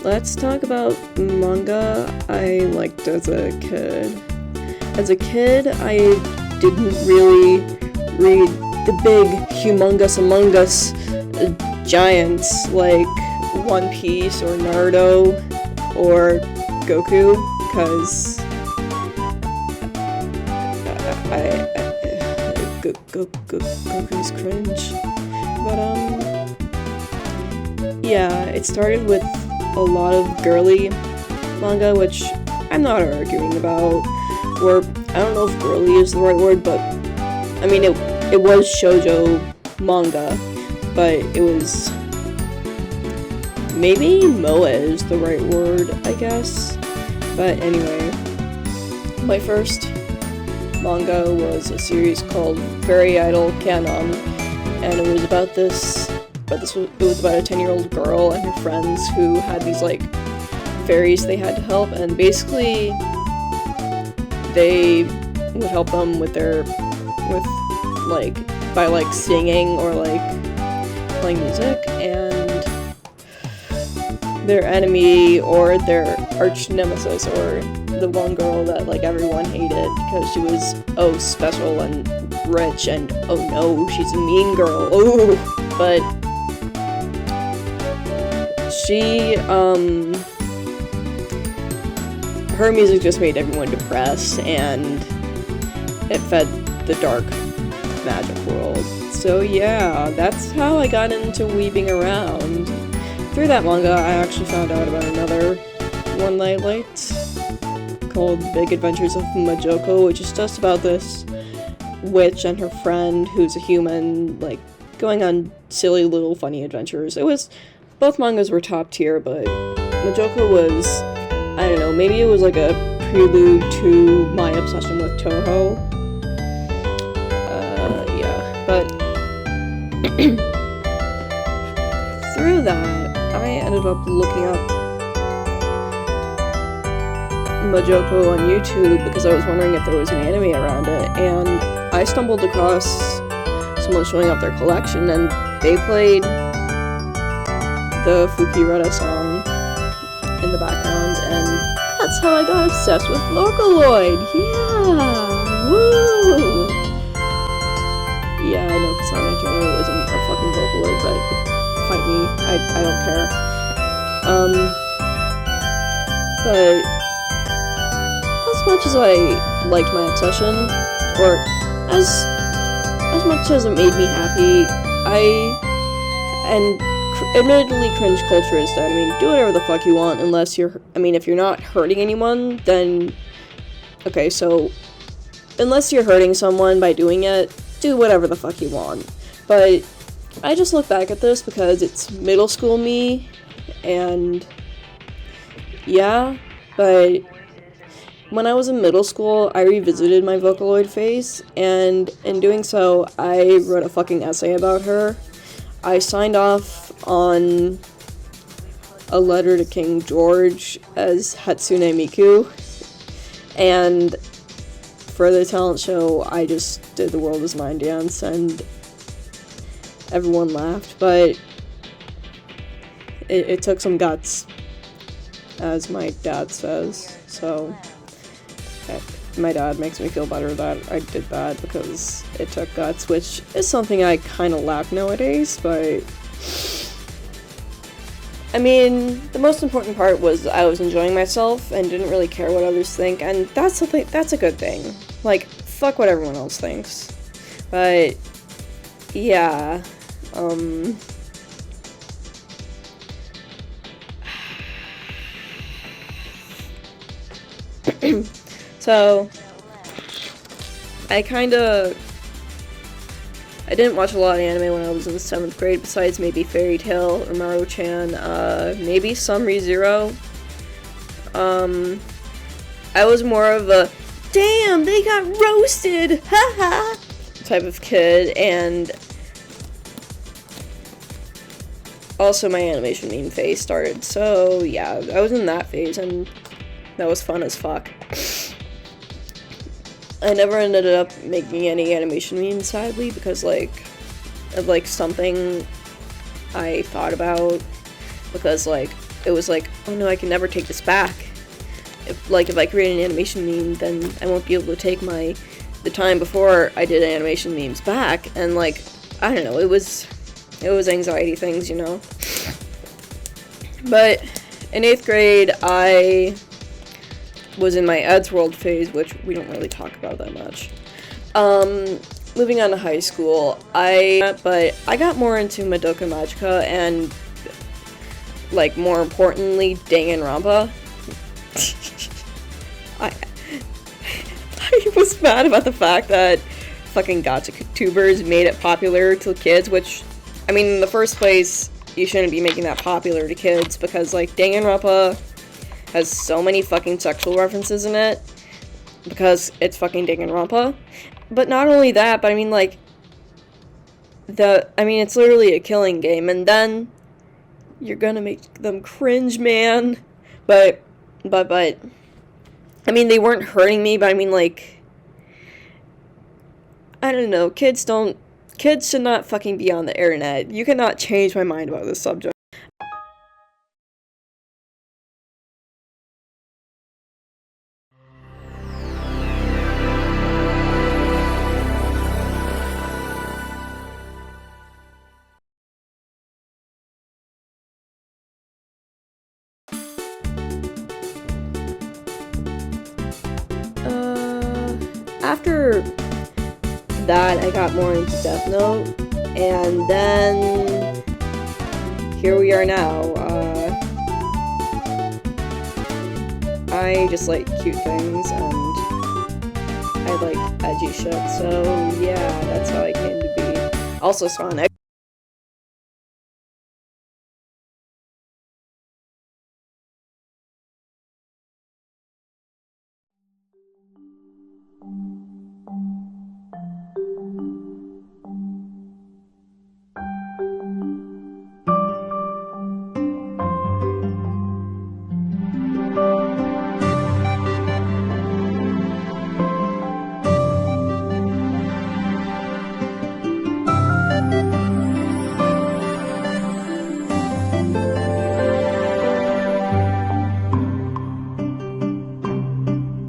let's talk about manga I liked as a kid. As a kid, I didn't really read the big, humongous Among Us giants like One Piece or Naruto or Goku, because Goku's cringe. But yeah, it started with a lot of girly manga, which I'm not arguing about, or I don't know if girly is the right word, but I mean it was shoujo manga, but it was, maybe moe is the right word, I guess. But anyway, my first manga was a series called Fairy Idol Canon, and it was about it was about a 10-year-old girl and her friends who had these like fairies they had to help, and basically they would help them by like singing or like playing music, and their enemy or their arch nemesis, or the one girl that like everyone hated because she was special and rich, and oh no, she's a mean girl, but she her music just made everyone depressed, and it fed the dark magic world. So yeah, that's how I got into weaving around. Through that manga, I actually found out about another one that I liked called Big Adventures of Majoko, which is just about this witch and her friend who's a human, like, going on silly little funny adventures. Both mangas were top tier, but Majoko was, I don't know, maybe it was like a prelude to my obsession with Toho. But through that, I ended up looking up Majoko on YouTube because I was wondering if there was an anime around it, and I stumbled across someone showing off their collection, and they played the Fukireta song in the background, and that's how I got obsessed with Vocaloid. Yeah, woo! Yeah, I know Kasama Joro isn't a fucking Vocaloid, but fight me, I don't care. But as much as I liked my obsession, or as much as it made me happy, admittedly, cringe culture is dead. I mean, do whatever the fuck you want, if you're not hurting anyone, then, okay, so, unless you're hurting someone by doing it, do whatever the fuck you want. But I just look back at this because it's middle school me, and yeah, but when I was in middle school, I revisited my Vocaloid phase, and in doing so, I wrote a fucking essay about her. I signed off on a letter to King George as Hatsune Miku, and for the talent show, I just did The World Is Mine dance, and everyone laughed, but it took some guts, as my dad says, so my dad makes me feel better that I did that, because it took guts, which is something I kind of lack nowadays, but I mean, the most important part was I was enjoying myself and didn't really care what others think, and that's a good thing. Like, fuck what everyone else thinks. But yeah, so I didn't watch a lot of anime when I was in 7th grade, besides maybe Fairy Tail or Maru-chan, maybe some ReZero. I was more of a, damn, they got roasted, haha, type of kid, and also my animation meme phase started, so yeah, I was in that phase, and that was fun as fuck. I never ended up making any animation memes, sadly, because, of something I thought about, because, it was like, oh no, I can never take this back. If I create an animation meme, then I won't be able to take the time before I did animation memes back, and like, I don't know, it was anxiety things, you know. But in 8th grade, I was in my Ed's World phase, which we don't really talk about that much. Moving on to high school, but I got more into Madoka Magica and, like, more importantly, Danganronpa. I was mad about the fact that fucking gacha tubers made it popular to kids, which, I mean, in the first place, you shouldn't be making that popular to kids, because, like, Danganronpa has so many fucking sexual references in it, because it's fucking Danganronpa. But not only that, but I mean, like, it's literally a killing game, and then you're gonna make them cringe, man. But, I mean, they weren't hurting me, but I mean, like, I don't know, kids should not fucking be on the internet. You cannot change my mind about this subject. After that, I got more into Death Note, and then here we are now. I just like cute things, and I like edgy shit, so yeah, that's how I came to be. Also Sonic.